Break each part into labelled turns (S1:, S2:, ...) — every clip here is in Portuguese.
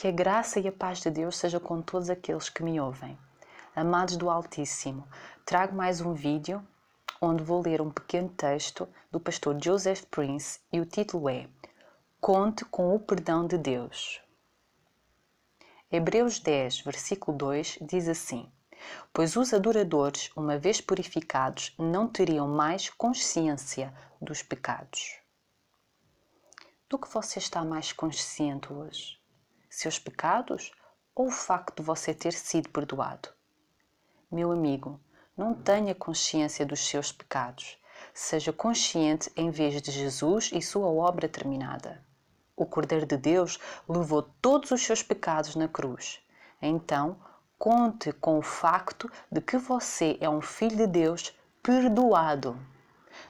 S1: Que a graça e a paz de Deus seja com todos aqueles que me ouvem. Amados do Altíssimo, trago mais um vídeo onde vou ler um pequeno texto do pastor Joseph Prince e o título é Conte com o perdão de Deus. Hebreus 10, versículo 2 diz assim: Pois os adoradores, uma vez purificados, não teriam mais consciência dos pecados. Do que você está mais consciente hoje? Seus pecados ou o facto de você ter sido perdoado? Meu amigo, não tenha consciência dos seus pecados. Seja consciente em vez de Jesus e sua obra terminada. O Cordeiro de Deus levou todos os seus pecados na cruz. Então, conte com o facto de que você é um filho de Deus perdoado.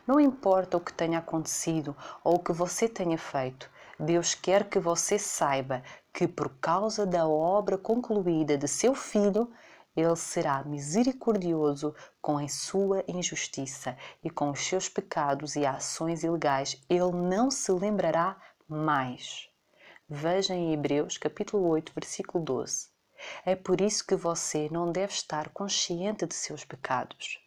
S1: Não importa o que tenha acontecido ou o que você tenha feito, Deus quer que você saiba que por causa da obra concluída de seu Filho, Ele será misericordioso com a sua injustiça e com os seus pecados e ações ilegais. Ele não se lembrará mais. Veja em Hebreus capítulo 8, versículo 12. É por isso que você não deve estar consciente de seus pecados.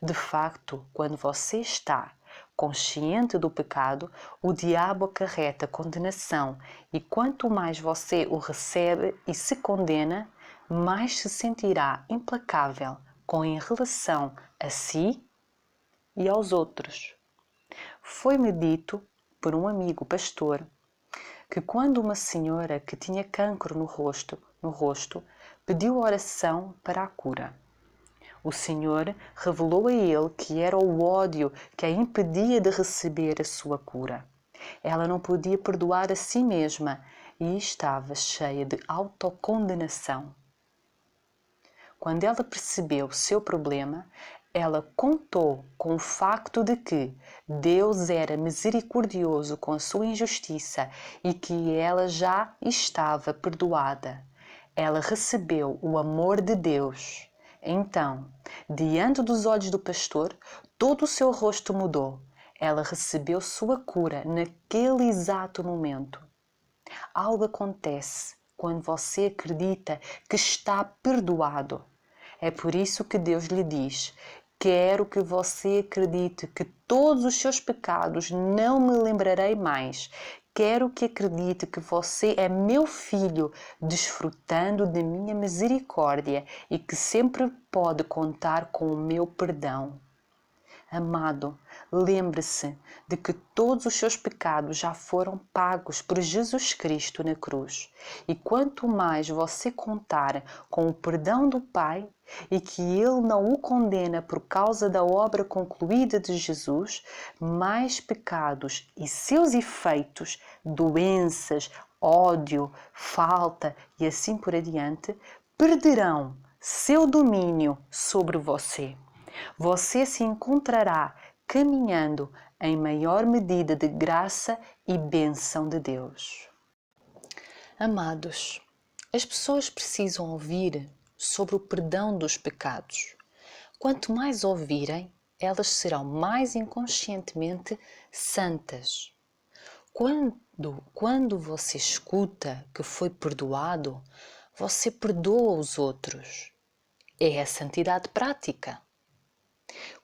S1: De facto, quando você está consciente do pecado, o diabo acarreta condenação e quanto mais você o recebe e se condena, mais se sentirá implacável em relação a si e aos outros. Foi-me dito por um amigo pastor que quando uma senhora que tinha cancro no rosto pediu oração para a cura, o Senhor revelou a ele que era o ódio que a impedia de receber a sua cura. Ela não podia perdoar a si mesma e estava cheia de autocondenação. Quando ela percebeu seu problema, ela contou com o facto de que Deus era misericordioso com a sua injustiça e que ela já estava perdoada. Ela recebeu o amor de Deus. Então, diante dos olhos do pastor, todo o seu rosto mudou. Ela recebeu sua cura naquele exato momento. Algo acontece quando você acredita que está perdoado. É por isso que Deus lhe diz: quero que você acredite que todos os seus pecados não me lembrarei mais. Quero que acredite que você é meu filho, desfrutando de minha misericórdia e que sempre pode contar com o meu perdão. Amado, lembre-se de que todos os seus pecados já foram pagos por Jesus Cristo na cruz. E quanto mais você contar com o perdão do Pai e que Ele não o condena por causa da obra concluída de Jesus, mais pecados e seus efeitos, doenças, ódio, falta e assim por adiante, perderão seu domínio sobre você. Você se encontrará caminhando em maior medida de graça e bênção de Deus. Amados, as pessoas precisam ouvir sobre o perdão dos pecados. Quanto mais ouvirem, elas serão mais inconscientemente santas. Quando você escuta que foi perdoado, você perdoa os outros. É a santidade prática.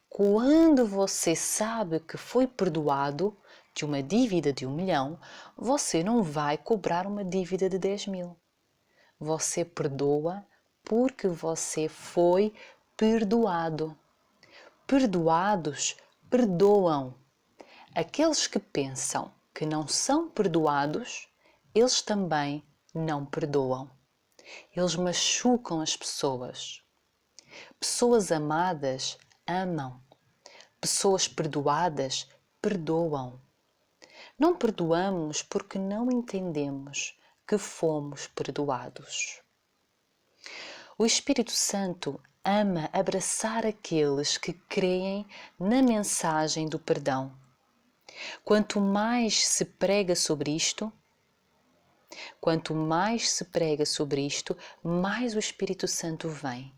S1: Quando você sabe que foi perdoado de uma dívida de 1 milhão, você não vai cobrar uma dívida de 10 mil. Você perdoa porque você foi perdoado. Perdoados perdoam. Aqueles que pensam que não são perdoados, eles também não perdoam. Eles machucam as pessoas. Pessoas amadas amam. Pessoas perdoadas perdoam. Não perdoamos porque não entendemos que fomos perdoados. O Espírito Santo ama abraçar aqueles que creem na mensagem do perdão. Quanto mais se prega sobre isto, mais o Espírito Santo vem.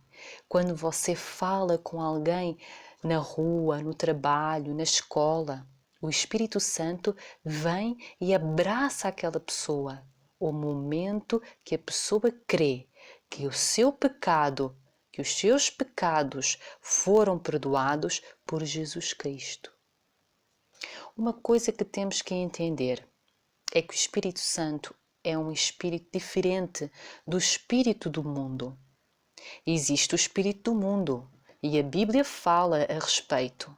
S1: Quando você fala com alguém na rua, no trabalho, na escola, o Espírito Santo vem e abraça aquela pessoa o momento que a pessoa crê que o seu pecado, que os seus pecados foram perdoados por Jesus Cristo. Uma coisa que temos que entender é que o Espírito Santo é um espírito diferente do espírito do mundo. Existe o espírito do mundo e a Bíblia fala a respeito.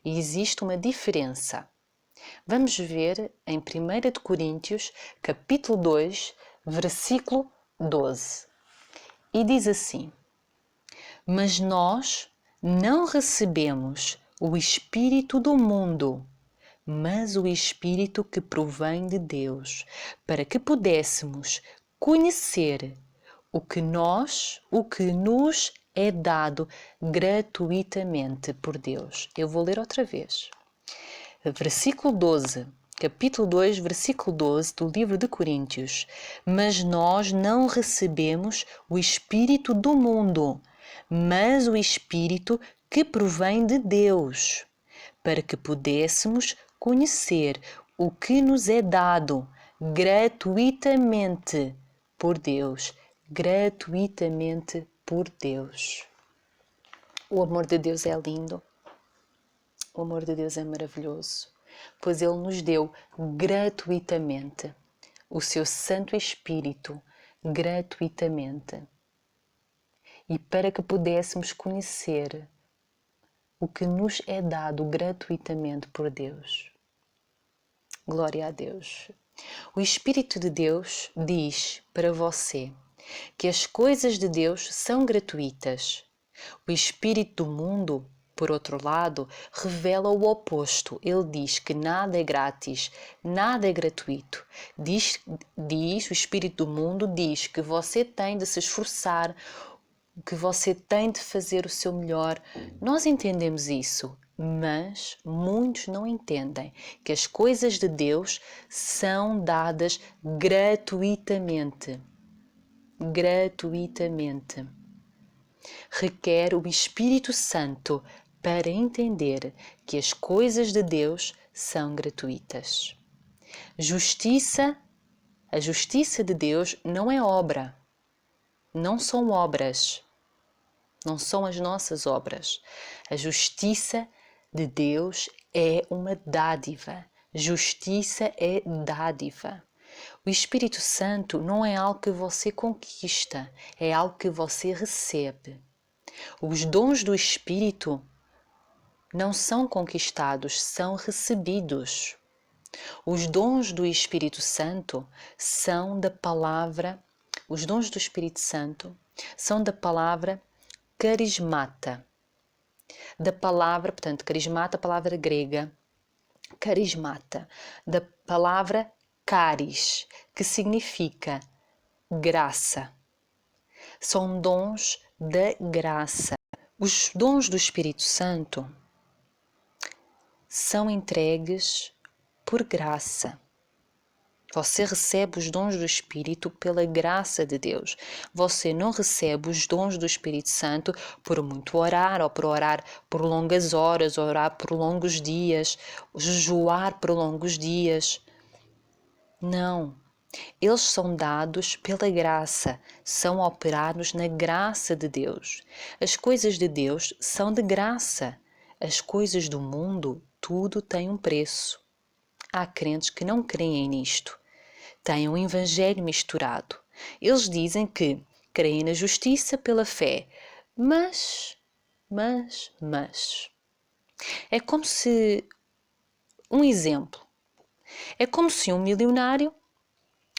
S1: E existe uma diferença. Vamos ver em 1 Coríntios, capítulo 2, versículo 12. E diz assim: Mas nós não recebemos o espírito do mundo, mas o Espírito que provém de Deus, para que pudéssemos conhecer o que nos é dado gratuitamente por Deus. Eu vou ler outra vez. Versículo 12, capítulo 2, versículo 12 do livro de Coríntios. Mas nós não recebemos o Espírito do mundo, mas o Espírito que provém de Deus, para que pudéssemos conhecer o que nos é dado gratuitamente por Deus. Gratuitamente por Deus. O amor de Deus é lindo. O amor de Deus é maravilhoso, pois Ele nos deu gratuitamente o seu Santo Espírito, gratuitamente. E para que pudéssemos conhecer o que nos é dado gratuitamente por Deus. Glória a Deus. O Espírito de Deus diz para você que as coisas de Deus são gratuitas. O espírito do mundo, por outro lado, revela o oposto. Ele diz que nada é grátis, nada é gratuito. O espírito do mundo diz que você tem de se esforçar, que você tem de fazer o seu melhor. Nós entendemos isso, mas muitos não entendem que as coisas de Deus são dadas gratuitamente. Gratuitamente. Requer o Espírito Santo para entender que as coisas de Deus são gratuitas. A justiça de Deus não é obra. Não são obras, não são as nossas obras. A justiça de Deus é uma dádiva. Justiça é dádiva. O Espírito Santo não é algo que você conquista, é algo que você recebe. Os dons do Espírito não são conquistados, são recebidos. Os dons do Espírito Santo são da palavra. Os dons do Espírito Santo são da palavra carismata. Da palavra, portanto, carismata, a palavra grega, carismata. Da palavra caris, que significa graça. São dons da graça. Os dons do Espírito Santo são entregues por graça. Você recebe os dons do Espírito pela graça de Deus. Você não recebe os dons do Espírito Santo por muito orar, ou por orar por longas horas, orar por longos dias, jejuar por longos dias. Não. Eles são dados pela graça, são operados na graça de Deus. As coisas de Deus são de graça. As coisas do mundo, tudo tem um preço. Há crentes que não creem nisto. Têm um evangelho misturado. Eles dizem que creem na justiça pela fé, mas. É como se. Um exemplo. É como se um milionário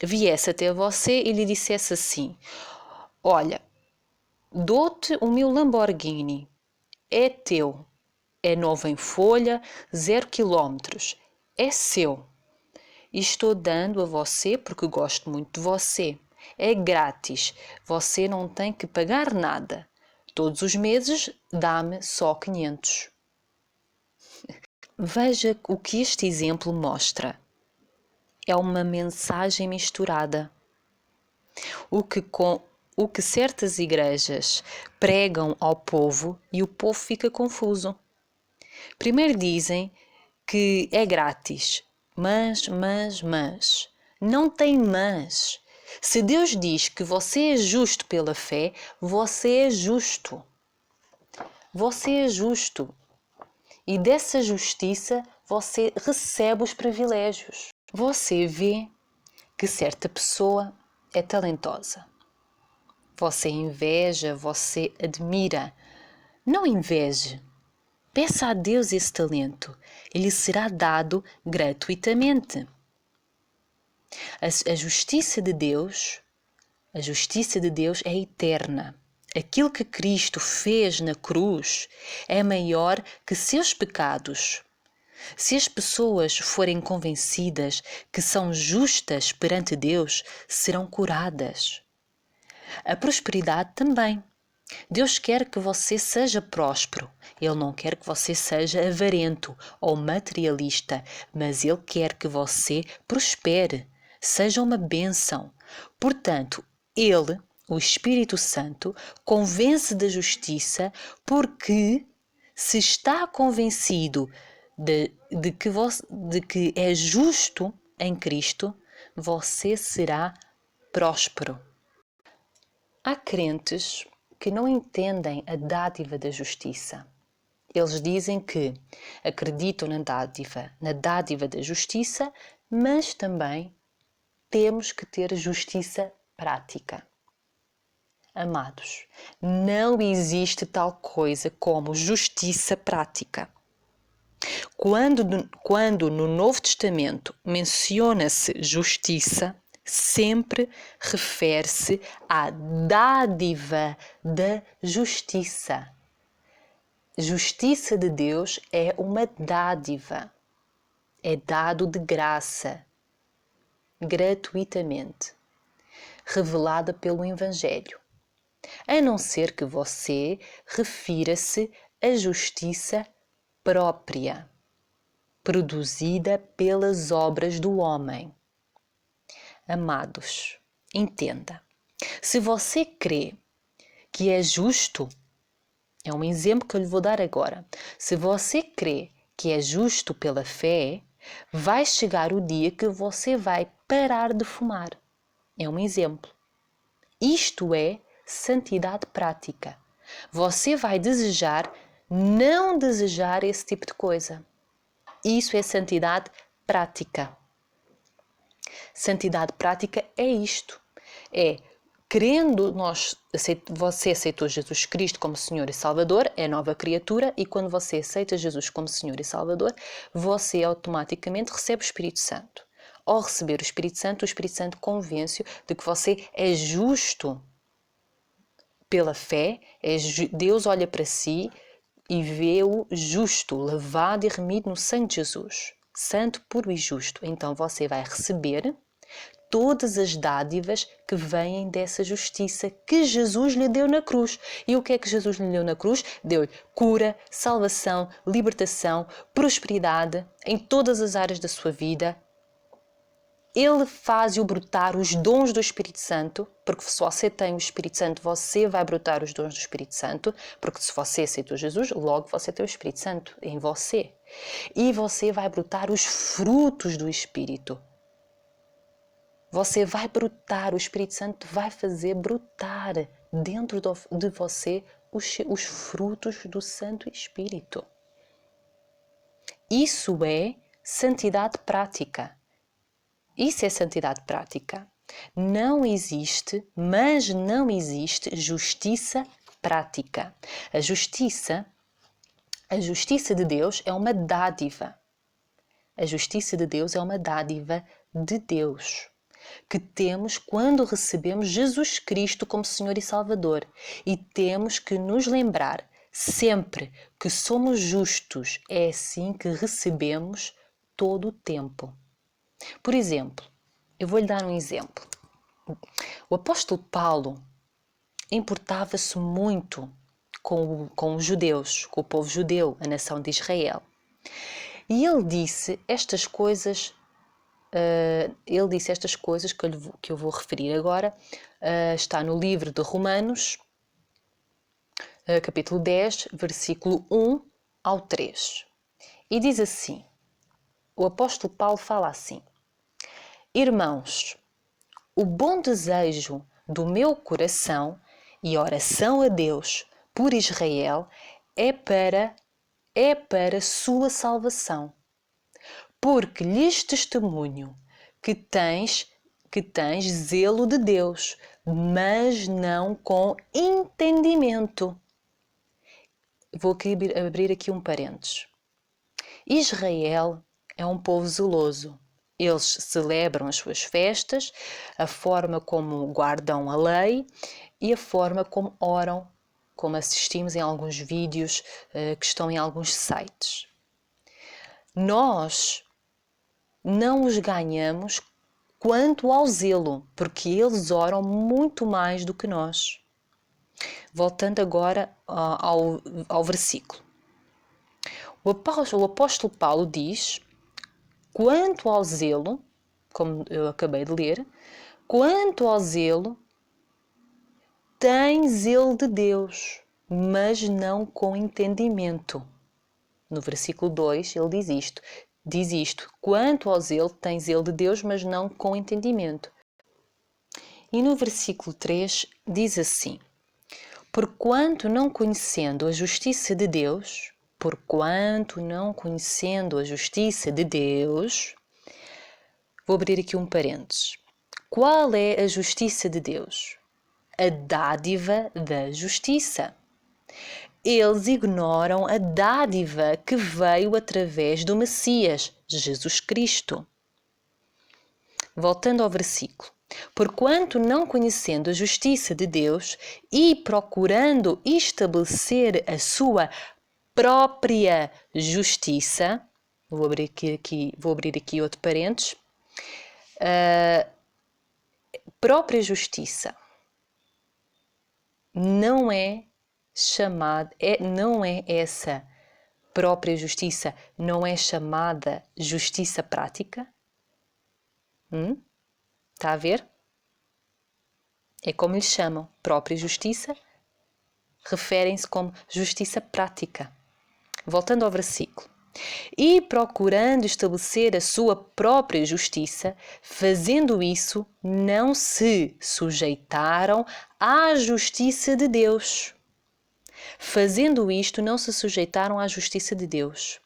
S1: viesse até você e lhe dissesse assim: olha, dou-te o meu Lamborghini, é teu, é novo em folha, 0 km, é seu. E estou dando a você porque gosto muito de você. É grátis, você não tem que pagar nada. Todos os meses dá-me só 500. Veja o que este exemplo mostra. É uma mensagem misturada. O que certas igrejas pregam ao povo e o povo fica confuso. Primeiro dizem que é grátis, mas, Não tem mas. Se Deus diz que você é justo pela fé, você é justo. Você é justo. E dessa justiça você recebe os privilégios. Você vê que certa pessoa é talentosa. Você inveja, você admira. Não inveje. Peça a Deus esse talento. Ele será dado gratuitamente. A justiça de Deus é eterna. Aquilo que Cristo fez na cruz é maior que seus pecados. Se as pessoas forem convencidas que são justas perante Deus, serão curadas. A prosperidade também. Deus quer que você seja próspero. Ele não quer que você seja avarento ou materialista, mas Ele quer que você prospere, seja uma bênção. Portanto, Ele, o Espírito Santo, convence da justiça porque se está convencido de que é justo em Cristo, você será próspero. Há crentes que não entendem a dádiva da justiça. Eles dizem que acreditam na dádiva da justiça, mas também temos que ter justiça prática. Amados, não existe tal coisa como justiça prática. Quando no Novo Testamento menciona-se justiça, sempre refere-se à dádiva da justiça. Justiça de Deus é uma dádiva, é dado de graça, gratuitamente, revelada pelo Evangelho. A não ser que você refira-se à justiça própria, produzida pelas obras do homem. Amados, entenda. Se você crê que é justo, é um exemplo que eu lhe vou dar agora. Se você crê que é justo pela fé, vai chegar o dia que você vai parar de fumar. É um exemplo. Isto é santidade prática. Você vai não desejar esse tipo de coisa. Isso é santidade prática. Santidade prática é isto. É, você aceitou Jesus Cristo como Senhor e Salvador, é nova criatura, e quando você aceita Jesus como Senhor e Salvador, você automaticamente recebe o Espírito Santo. Ao receber o Espírito Santo convence-o de que você é justo pela fé. Deus olha para si e vê-o justo, lavado e remido no sangue de Jesus. Santo, puro e justo. Então você vai receber todas as dádivas que vêm dessa justiça que Jesus lhe deu na cruz. E o que é que Jesus lhe deu na cruz? Deu-lhe cura, salvação, libertação, prosperidade em todas as áreas da sua vida. Ele faz-o brotar os dons do Espírito Santo, porque se você tem o Espírito Santo, você vai brotar os dons do Espírito Santo, porque se você aceitou Jesus, logo você tem o Espírito Santo em você. E você vai brotar os frutos do Espírito. Você vai brotar, o Espírito Santo vai fazer brotar dentro de você os frutos do Santo Espírito. Isso é santidade prática. Isso é santidade prática. Não existe justiça prática. A justiça de Deus é uma dádiva. A justiça de Deus é uma dádiva de Deus, que temos quando recebemos Jesus Cristo como Senhor e Salvador. E temos que nos lembrar sempre que somos justos. É assim que recebemos todo o tempo. Por exemplo, eu vou-lhe dar um exemplo. O apóstolo Paulo importava-se muito com os judeus, com o povo judeu, a nação de Israel. E ele disse estas coisas que eu vou referir agora. Está no livro de Romanos, capítulo 10, versículo 1 ao 3. E diz assim, o apóstolo Paulo fala assim: Irmãos, o bom desejo do meu coração e oração a Deus por Israel é para sua salvação, porque lhes testemunho que tens zelo de Deus, mas não com entendimento. Vou abrir aqui um parênteses. Israel é um povo zeloso. Eles celebram as suas festas, a forma como guardam a lei e a forma como oram, como assistimos em alguns vídeos que estão em alguns sites. Nós não os ganhamos quanto ao zelo, porque eles oram muito mais do que nós. Voltando agora ao versículo. O apóstolo Paulo diz: quanto ao zelo, como eu acabei de ler, quanto ao zelo, tem zelo de Deus, mas não com entendimento. No versículo 2 ele diz isto, quanto ao zelo, tem zelo de Deus, mas não com entendimento. E no versículo 3 diz assim: porquanto não conhecendo a justiça de Deus, vou abrir aqui um parênteses. Qual é a justiça de Deus? A dádiva da justiça. Eles ignoram a dádiva que veio através do Messias, Jesus Cristo. Voltando ao versículo. Porquanto não conhecendo a justiça de Deus e procurando estabelecer a sua própria justiça, vou abrir aqui outro parênteses, própria justiça não é essa própria justiça, não é chamada justiça prática? Está a ver? É como lhe chamam, própria justiça, referem-se como justiça prática. Voltando ao versículo. E procurando estabelecer a sua própria justiça, fazendo isso, não se sujeitaram à justiça de Deus. Fazendo isto, não se sujeitaram à justiça de Deus.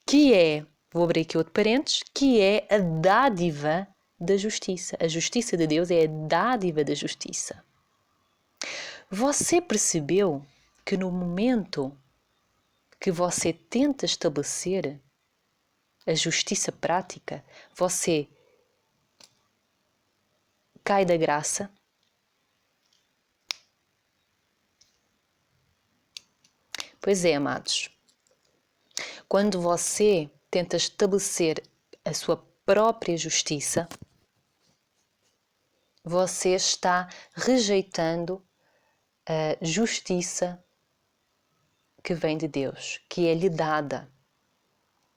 S1: Que é, vou abrir aqui outro parênteses, que é a dádiva da justiça. A justiça de Deus é a dádiva da justiça. Você percebeu que no momento que você tenta estabelecer a justiça prática, você cai da graça? Pois é, amados. Quando você tenta estabelecer a sua própria justiça, você está rejeitando a justiça que vem de Deus, que é-lhe dada,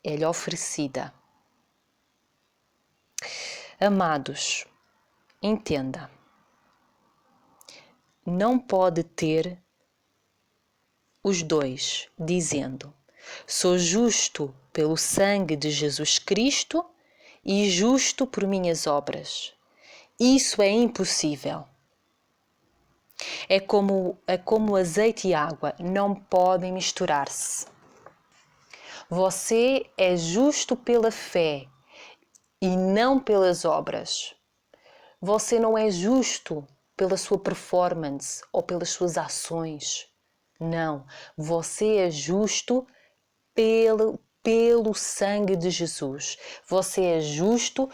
S1: é-lhe oferecida. Amados, entenda, não pode ter os dois, dizendo: sou justo pelo sangue de Jesus Cristo e justo por minhas obras. Isso é impossível. É como azeite e água, não podem misturar-se. Você é justo pela fé e não pelas obras. Você não é justo pela sua performance ou pelas suas ações. Não, você é justo pelo sangue de Jesus. Você é justo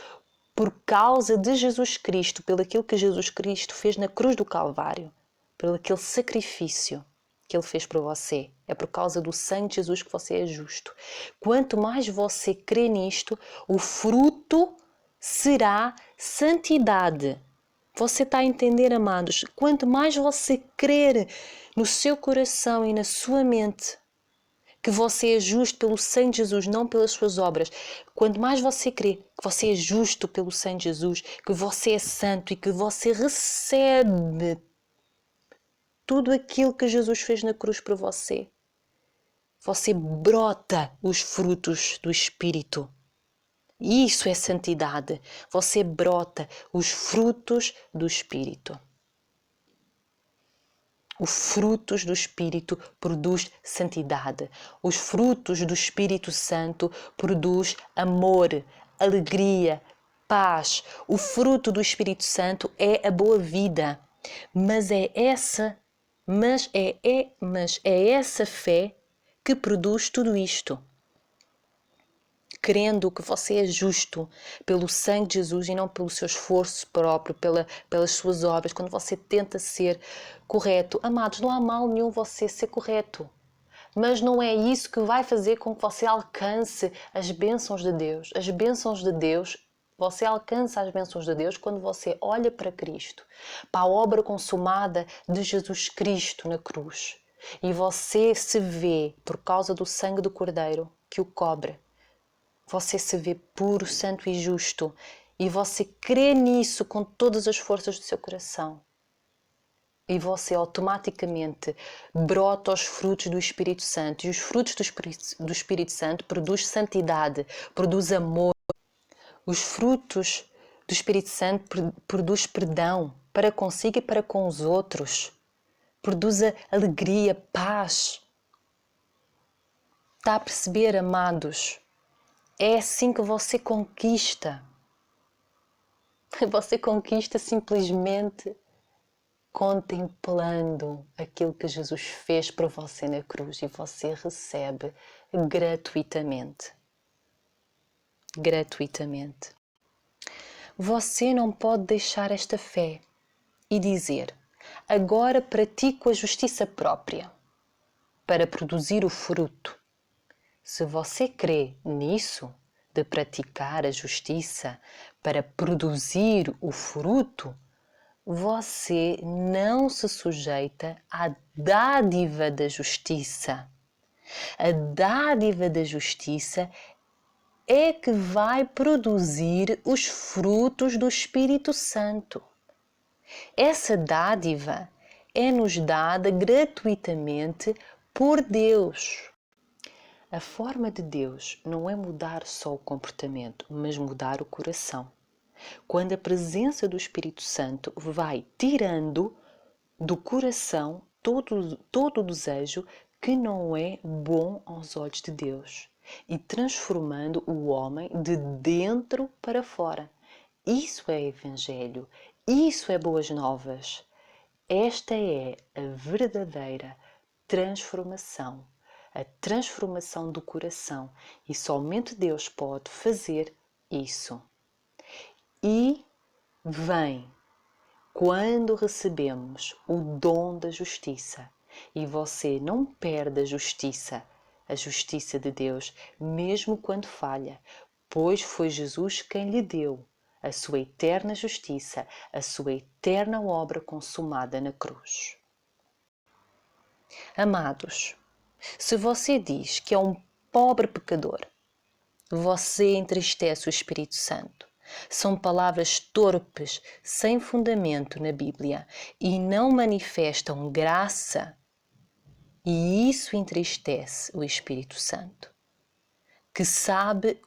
S1: por causa de Jesus Cristo, pelo aquilo que Jesus Cristo fez na cruz do Calvário, pelo aquele sacrifício que Ele fez por você. É por causa do sangue de Jesus que você é justo. Quanto mais você crê nisto, o fruto será santidade. Você está a entender, amados? Quanto mais você crer no seu coração e na sua mente que você é justo pelo sangue de Jesus, não pelas suas obras. Quanto mais você crê que você é justo pelo sangue de Jesus, que você é santo e que você recebe tudo aquilo que Jesus fez na cruz para você, você brota os frutos do Espírito. Isso é santidade. Você brota os frutos do Espírito. Os frutos do Espírito produz santidade. Os frutos do Espírito Santo produz amor, alegria, paz. O fruto do Espírito Santo é a boa vida. Mas é essa fé que produz tudo isto. Crendo que você é justo pelo sangue de Jesus e não pelo seu esforço próprio, pelas suas obras, quando você tenta ser correto. Amados, não há mal nenhum você ser correto, mas não é isso que vai fazer com que você alcance as bênçãos de Deus. As bênçãos de Deus, você alcança as bênçãos de Deus quando você olha para Cristo, para a obra consumada de Jesus Cristo na cruz. E você se vê, por causa do sangue do Cordeiro que o cobre, você se vê puro, santo e justo, e você crê nisso com todas as forças do seu coração. E você automaticamente brota os frutos do Espírito Santo. E os frutos do Espírito Santo produzem santidade, produz amor. Os frutos do Espírito Santo produz perdão para consigo e para com os outros. Produz alegria, paz. Está a perceber, amados? É assim que você conquista. Você conquista simplesmente contemplando aquilo que Jesus fez para você na cruz e você recebe gratuitamente. Gratuitamente. Você não pode deixar esta fé e dizer: agora pratico a justiça própria para produzir o fruto. Se você crê nisso, de praticar a justiça para produzir o fruto, você não se sujeita à dádiva da justiça. A dádiva da justiça é que vai produzir os frutos do Espírito Santo. Essa dádiva é-nos dada gratuitamente por Deus. A forma de Deus não é mudar só o comportamento, mas mudar o coração. Quando a presença do Espírito Santo vai tirando do coração todo o desejo que não é bom aos olhos de Deus e transformando o homem de dentro para fora. Isso é Evangelho, isso é boas novas. Esta é a verdadeira transformação. A transformação do coração, e somente Deus pode fazer isso. E vem quando recebemos o dom da justiça, e você não perde a justiça de Deus, mesmo quando falha, pois foi Jesus quem lhe deu a sua eterna justiça, a sua eterna obra consumada na cruz. Amados, se você diz que é um pobre pecador, você entristece o Espírito Santo. São palavras torpes, sem fundamento na Bíblia e não manifestam graça, e isso entristece o Espírito Santo, que sabe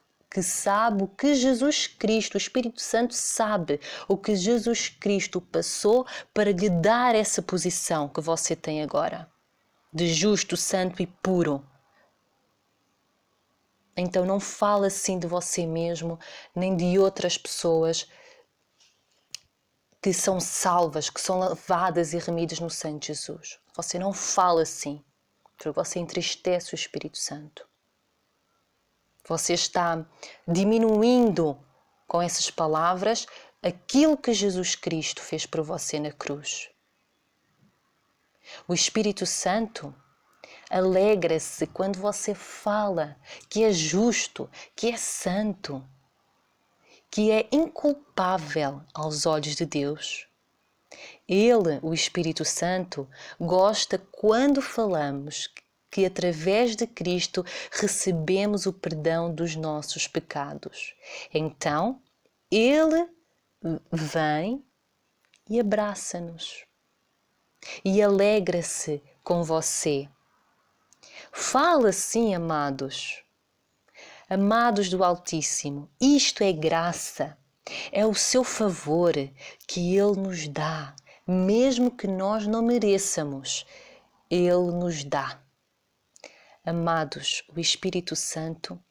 S1: o que Jesus Cristo, o Espírito Santo sabe o que Jesus Cristo passou para lhe dar essa posição que você tem agora, de justo, santo e puro. Então não fala assim de você mesmo, nem de outras pessoas que são salvas, que são lavadas e remidas no sangue de Jesus. Você não fala assim, porque você entristece o Espírito Santo. Você está diminuindo com essas palavras aquilo que Jesus Cristo fez por você na cruz. O Espírito Santo alegra-se quando você fala que é justo, que é santo, que é inculpável aos olhos de Deus. Ele, o Espírito Santo, gosta quando falamos que através de Cristo recebemos o perdão dos nossos pecados. Então, Ele vem e abraça-nos e alegra-se com você. Fala assim, amados. Amados do Altíssimo, isto é graça, é o seu favor que Ele nos dá, mesmo que nós não mereçamos, Ele nos dá. Amados, o Espírito Santo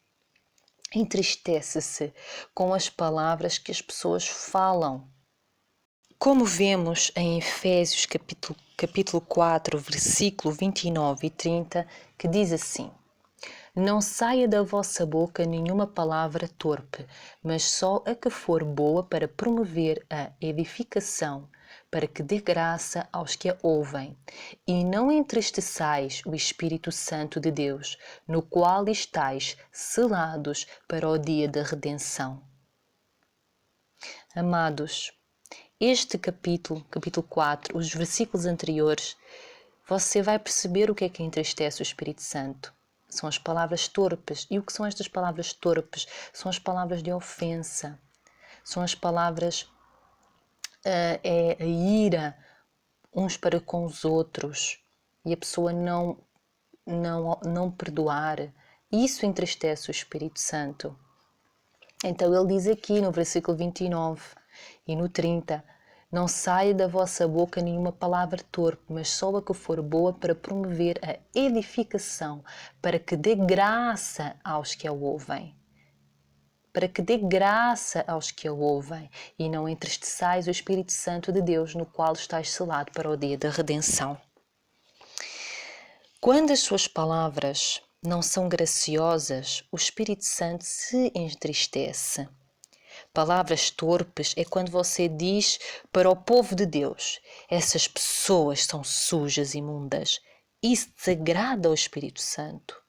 S1: entristece-se com as palavras que as pessoas falam. Como vemos em Efésios capítulo 4, versículo 29 e 30, que diz assim: Não saia da vossa boca nenhuma palavra torpe, mas só a que for boa para promover a edificação, para que dê graça aos que a ouvem. E não entristeçais o Espírito Santo de Deus, no qual estáis selados para o dia da redenção. Amados, este capítulo 4, os versículos anteriores, você vai perceber o que é que entristece o Espírito Santo. São as palavras torpes. E o que são estas palavras torpes? São as palavras de ofensa. São as palavras, é a ira uns para com os outros. E a pessoa não perdoar. Isso entristece o Espírito Santo. Então ele diz aqui no versículo 29 e no 30, não saia da vossa boca nenhuma palavra torpe, mas só a que for boa para promover a edificação, para que dê graça aos que a ouvem. Para que dê graça aos que a ouvem, e não entristeçais o Espírito Santo de Deus, no qual estáis selado para o dia da redenção. Quando as suas palavras não são graciosas, o Espírito Santo se entristece. Palavras torpes é quando você diz para o povo de Deus: essas pessoas são sujas e imundas. Isso desagrada ao Espírito Santo.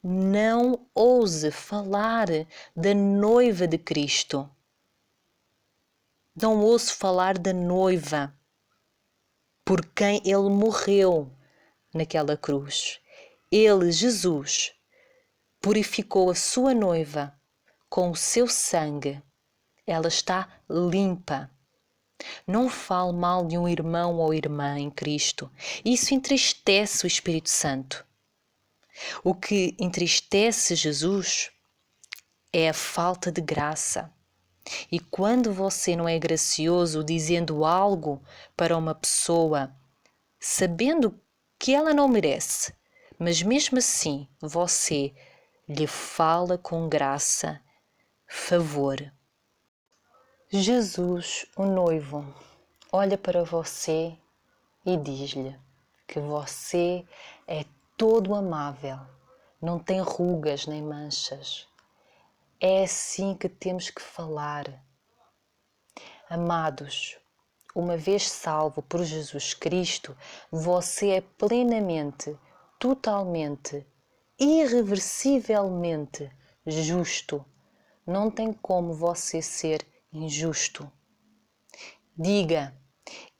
S1: Não ouse falar da noiva de Cristo. Não ouse falar da noiva por quem Ele morreu naquela cruz. Ele, Jesus, purificou a sua noiva com o seu sangue. Ela está limpa. Não fale mal de um irmão ou irmã em Cristo. Isso entristece o Espírito Santo. O que entristece Jesus é a falta de graça. E quando você não é gracioso dizendo algo para uma pessoa, sabendo que ela não merece, mas mesmo assim você lhe fala com graça, favor. Jesus, o noivo, olha para você e diz-lhe que você é todo amável, não tem rugas nem manchas. É assim que temos que falar. Amados, uma vez salvo por Jesus Cristo, você é plenamente, totalmente, irreversivelmente justo. Não tem como você ser injusto. Diga: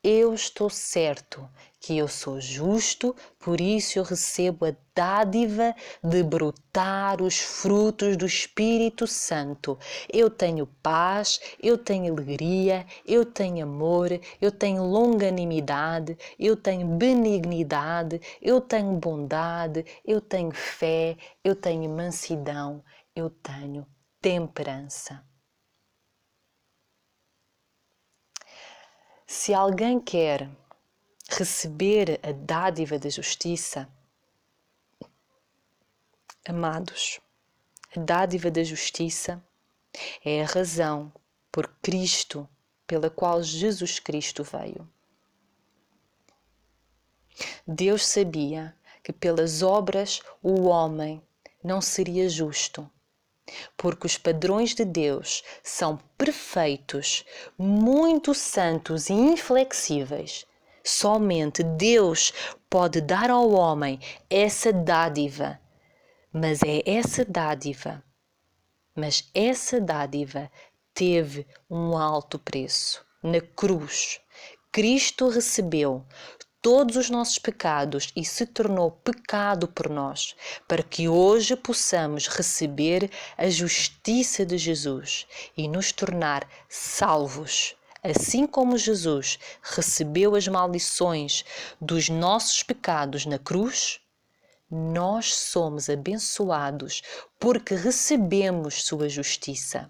S1: eu estou certo que eu sou justo, por isso eu recebo a dádiva de brotar os frutos do Espírito Santo. Eu tenho paz, eu tenho alegria, eu tenho amor, eu tenho longanimidade, eu tenho benignidade, eu tenho bondade, eu tenho fé, eu tenho mansidão, eu tenho temperança. Se alguém quer receber a dádiva da justiça, amados, a dádiva da justiça é a razão pela qual Jesus Cristo veio. Deus sabia que pelas obras o homem não seria justo, porque os padrões de Deus são perfeitos, muito santos e inflexíveis. Somente Deus pode dar ao homem essa dádiva, mas essa dádiva teve um alto preço. Na cruz, Cristo recebeu todos os nossos pecados e se tornou pecado por nós, para que hoje possamos receber a justiça de Jesus e nos tornar salvos. Assim como Jesus recebeu as maldições dos nossos pecados na cruz, nós somos abençoados porque recebemos sua justiça.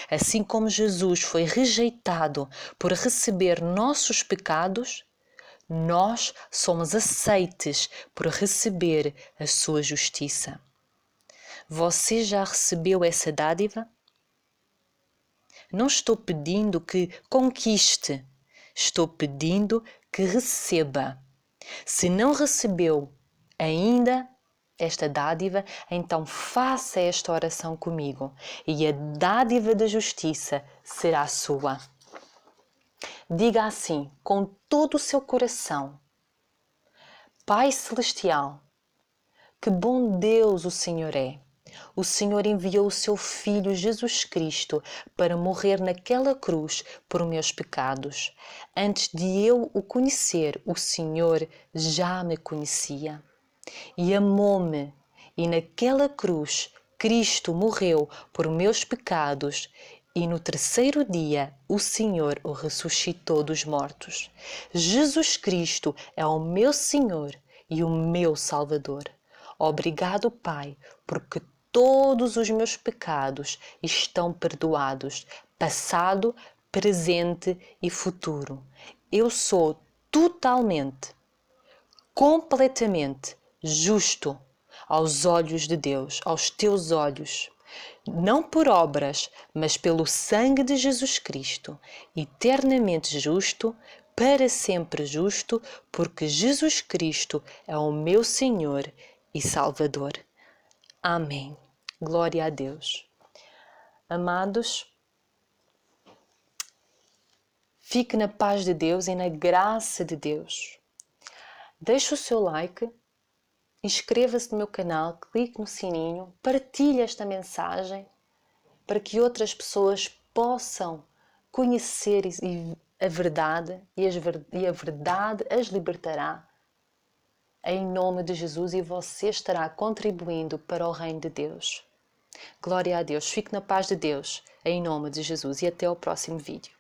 S1: Assim como Jesus foi rejeitado por receber nossos pecados, nós somos aceites por receber a sua justiça. Você já recebeu essa dádiva? Não estou pedindo que conquiste, estou pedindo que receba. Se não recebeu ainda esta dádiva, então faça esta oração comigo e a dádiva da justiça será sua. Diga assim, com todo o seu coração: Pai Celestial, que bom Deus o Senhor é. O Senhor enviou o seu Filho Jesus Cristo para morrer naquela cruz por meus pecados. Antes de eu o conhecer, o Senhor já me conhecia. E amou-me, e naquela cruz Cristo morreu por meus pecados, e no terceiro dia o Senhor o ressuscitou dos mortos. Jesus Cristo é o meu Senhor e o meu Salvador. Obrigado, Pai, porque todos os meus pecados estão perdoados, passado, presente e futuro. Eu sou totalmente, completamente justo aos olhos de Deus, aos teus olhos. Não por obras, mas pelo sangue de Jesus Cristo, eternamente justo, para sempre justo, porque Jesus Cristo é o meu Senhor e Salvador. Amém. Glória a Deus. Amados, fique na paz de Deus e na graça de Deus. Deixe o seu like, inscreva-se no meu canal, clique no sininho, partilhe esta mensagem para que outras pessoas possam conhecer a verdade e a verdade as libertará em nome de Jesus e você estará contribuindo para o reino de Deus. Glória a Deus. Fique na paz de Deus em nome de Jesus e até ao próximo vídeo.